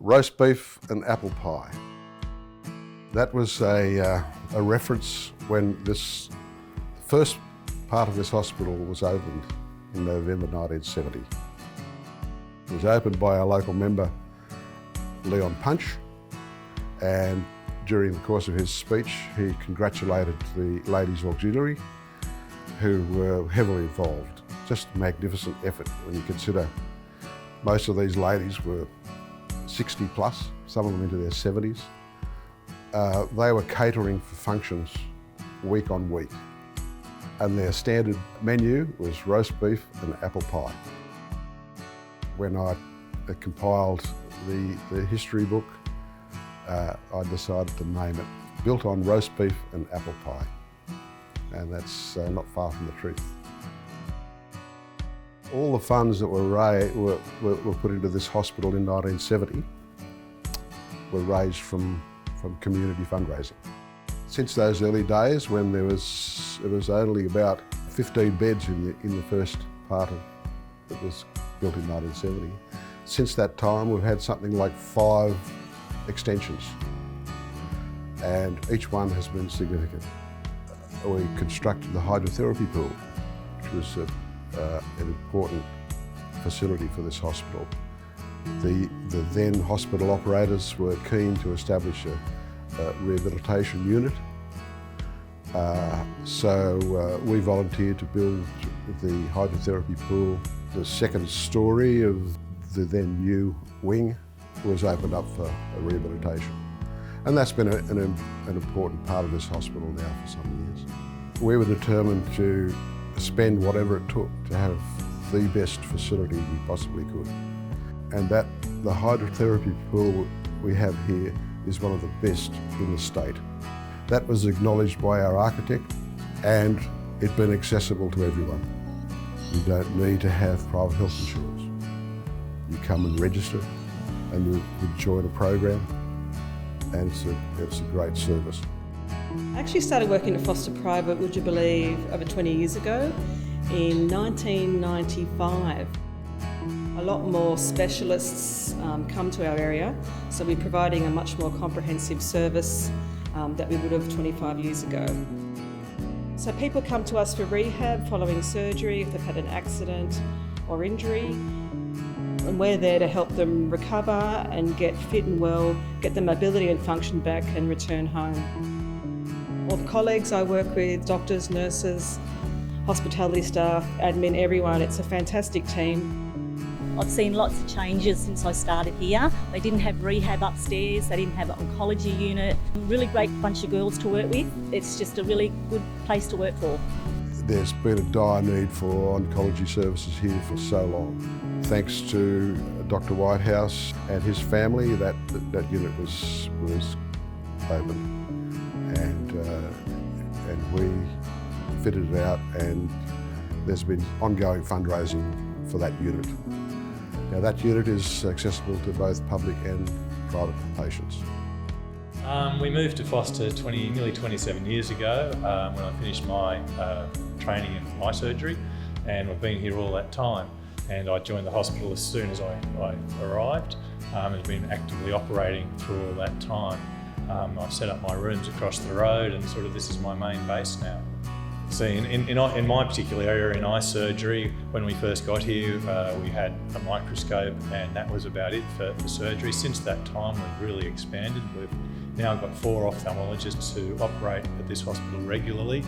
roast beef and apple pie. That was a reference when the first part of this hospital was opened in November 1970. It was opened by our local member, Leon Punch, and during the course of his speech, he congratulated the Ladies Auxiliary, who were heavily involved. Just a magnificent effort when you consider most of these ladies were 60 plus, some of them into their 70s. They were catering for functions week on week, and their standard menu was roast beef and apple pie. When I compiled the history book, I decided to name it Built on Roast Beef and Apple Pie, and that's not far from the truth. All the funds that were put into this hospital in 1970 were raised from community fundraising. Since those early days, when it was only about 15 beds in the first part of that was built in 1970. Since that time, we've had something like 5 extensions, and each one has been significant. We constructed the hydrotherapy pool, which was an important facility for this hospital. The then hospital operators were keen to establish a rehabilitation unit, so we volunteered to build the hydrotherapy pool. The second story of the then new wing was opened up for rehabilitation, and that's been an important part of this hospital now for some years. We were determined to spend whatever it took to have the best facility we possibly could, and that the hydrotherapy pool we have here is one of the best in the state. That was acknowledged by our architect, and it's been accessible to everyone. You don't need to have private health insurance. You come and register and you join a program, and it's a great service. I actually started working at Forster Private, would you believe, over 20 years ago, in 1995. A lot more specialists come to our area, so we're providing a much more comprehensive service that we would have 25 years ago. So people come to us for rehab following surgery if they've had an accident or injury, and we're there to help them recover and get fit and well, get their mobility and function back and return home. All the colleagues I work with, doctors, nurses, hospitality staff, admin, everyone, it's a fantastic team. I've seen lots of changes since I started here. They didn't have rehab upstairs, they didn't have an oncology unit. Really great bunch of girls to work with. It's just a really good place to work for. There's been a dire need for oncology services here for so long. Thanks to Dr. Whitehouse and his family, that unit was open, and we fitted it out, and there's been ongoing fundraising for that unit. Now that unit is accessible to both public and private patients. We moved to Forster nearly 27 years ago when I finished my training in eye surgery, and I've been here all that time. And I joined the hospital as soon as I arrived, and have been actively operating through all that time. I've set up my rooms across the road, and sort of this is my main base now. See, in my particular area in eye surgery, when we first got here, we had a microscope, and that was about it for surgery. Since that time, we've really expanded. We've now got 4 ophthalmologists who operate at this hospital regularly.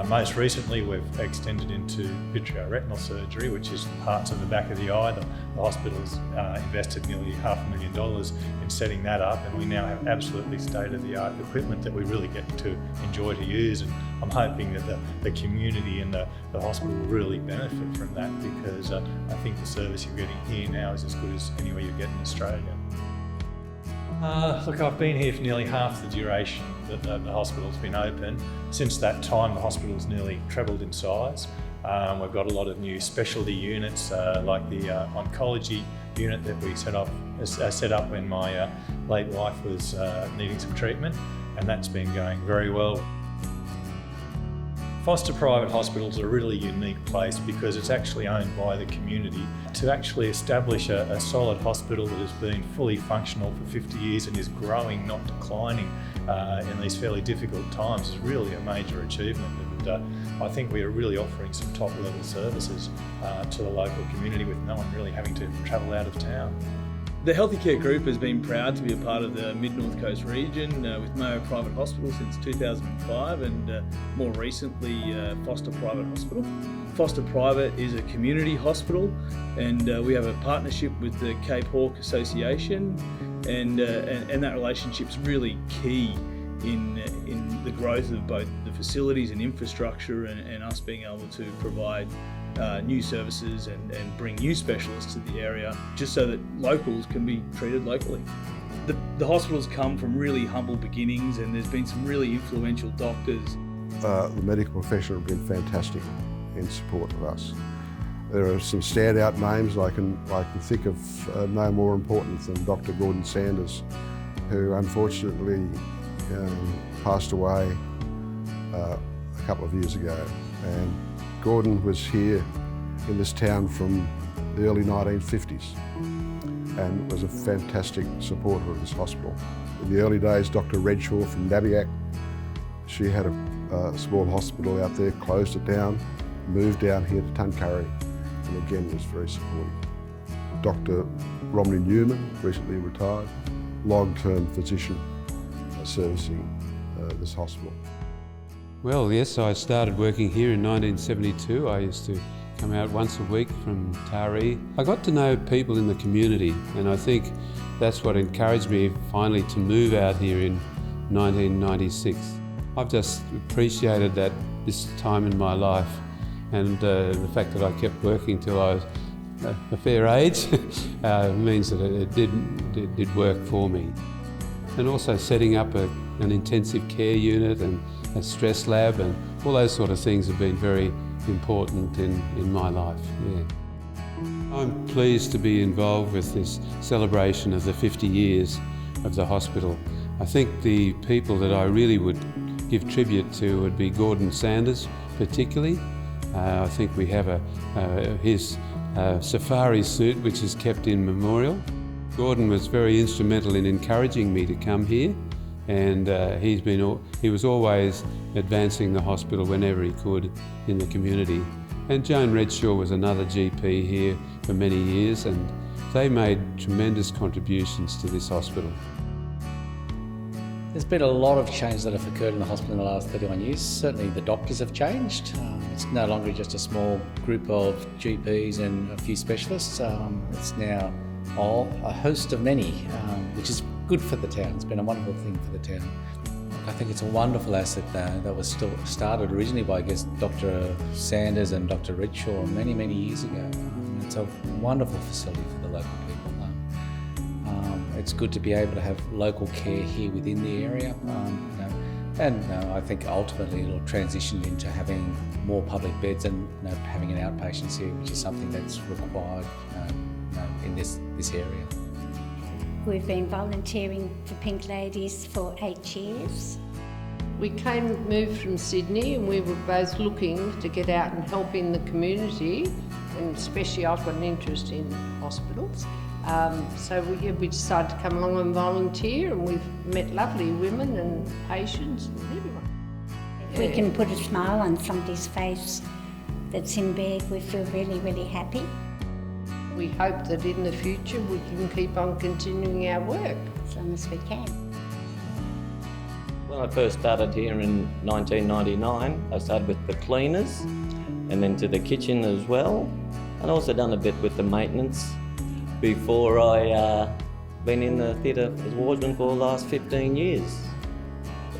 Most recently, we've extended into vitreoretinal surgery, which is parts of the back of the eye. The hospital's invested nearly $500,000 in setting that up, and we now have absolutely state-of-the-art equipment that we really get to enjoy to use. And I'm hoping that the community and the hospital will really benefit from that, because I think the service you're getting here now is as good as anywhere you get in Australia. Look, I've been here for nearly half the duration that the hospital's been open. Since that time, the hospital's nearly trebled in size. We've got a lot of new specialty units, like the oncology unit that we set up when my late wife was needing some treatment, and that's been going very well. Forster Private Hospital is a really unique place because it's actually owned by the community. To actually establish a solid hospital that has been fully functional for 50 years and is growing, not declining in these fairly difficult times is really a major achievement. And I think we are really offering some top level services to the local community with no one really having to travel out of town. The Healthy Care Group has been proud to be a part of the Mid-North Coast region with Mayo Private Hospital since 2005 and more recently Forster Private Hospital. Forster Private is a community hospital and we have a partnership with the Cape Hawke Association and that relationship's really key in the growth of both the facilities and infrastructure and us being able to provide new services and bring new specialists to the area just so that locals can be treated locally. The hospital's come from really humble beginnings and there's been some really influential doctors. The medical profession have been fantastic in support of us. There are some standout names I can think of no more important than Dr. Gordon Sanders, who unfortunately passed away a couple of years ago. And Gordon was here in this town from the early 1950s and was a fantastic supporter of this hospital. In the early days, Dr. Redshaw from Nabiac, she had a small hospital out there, closed it down, moved down here to Tuncurry, and again was very supportive. Dr. Romney Newman, recently retired, long-term physician servicing this hospital. Well, yes, I started working here in 1972. I used to come out once a week from Taree. I got to know people in the community, and I think that's what encouraged me finally to move out here in 1996. I've just appreciated that this time in my life, and the fact that I kept working till I was a fair age means that it did work for me. And also setting up an intensive care unit and a stress lab and all those sort of things have been very important in my life. Yeah. I'm pleased to be involved with this celebration of the 50 years of the hospital. I think the people that I really would give tribute to would be Gordon Sanders particularly. I think we have his safari suit which is kept in memorial. Gordon was very instrumental in encouraging me to come here, and he was always advancing the hospital whenever he could in the community. And Joan Redshaw was another GP here for many years, and they made tremendous contributions to this hospital. There's been a lot of change that have occurred in the hospital in the last 31 years. Certainly the doctors have changed. It's no longer just a small group of GPs and a few specialists. It's now a host of many, which is good for the town. It's been a wonderful thing for the town. I think it's a wonderful asset that was started originally by, I guess, Dr. Sanders and Dr. Redshaw many, many years ago. It's a wonderful facility for the local people. It's good to be able to have local care here within the area. I think ultimately it'll transition into having more public beds and having an outpatients here, which is something that's required in this area. We've been volunteering for Pink Ladies for 8 years. We moved from Sydney and we were both looking to get out and help in the community, and especially I've got an interest in hospitals. So we decided to come along and volunteer, and we've met lovely women and patients and everyone. If we can put a smile on somebody's face that's in bed, we feel really, really happy. We hope that in the future we can keep on continuing our work. As long as we can. When I first started here in 1999, I started with the cleaners and then to the kitchen as well. And also done a bit with the maintenance before I been in the theatre as wardsman for the last 15 years.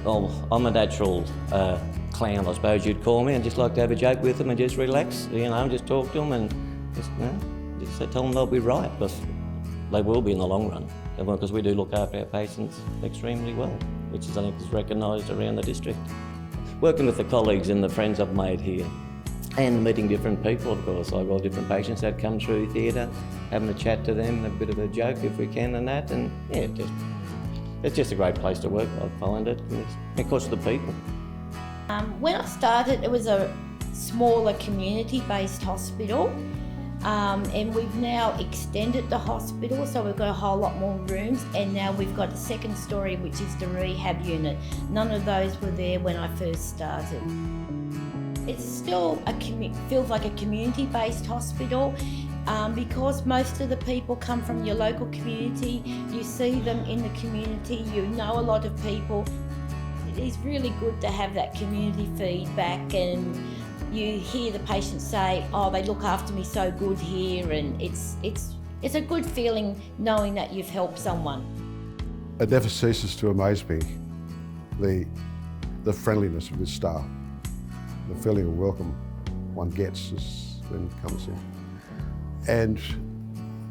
Well, I'm a natural clown, I suppose you'd call me. I just like to have a joke with them and just relax, just talk to them and just tell them they'll be right, because they will be in the long run. Because we do look after our patients extremely well, which is, I think, is recognised around the district. Working with the colleagues and the friends I've made here, and meeting different people, of course. I've got different patients that come through theatre, having a chat to them, a bit of a joke if we can and that, and it's just a great place to work, I find it, and of course the people. When I started, it was a smaller community-based hospital, and we've now extended the hospital, so we've got a whole lot more rooms, and now we've got a second story, which is the rehab unit. None of those were there when I first started. It's still feels like a community-based hospital. Because most of the people come from your local community, you see them in the community, you know a lot of people. It is really good to have that community feedback, and you hear the patients say, oh, they look after me so good here, and it's a good feeling knowing that you've helped someone. It never ceases to amaze me, the friendliness of this staff, the feeling of welcome one gets when it comes in. And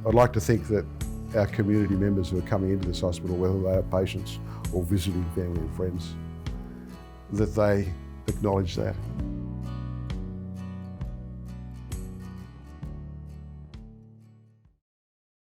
I'd like to think that our community members who are coming into this hospital, whether they are patients or visiting family and friends, that they acknowledge that.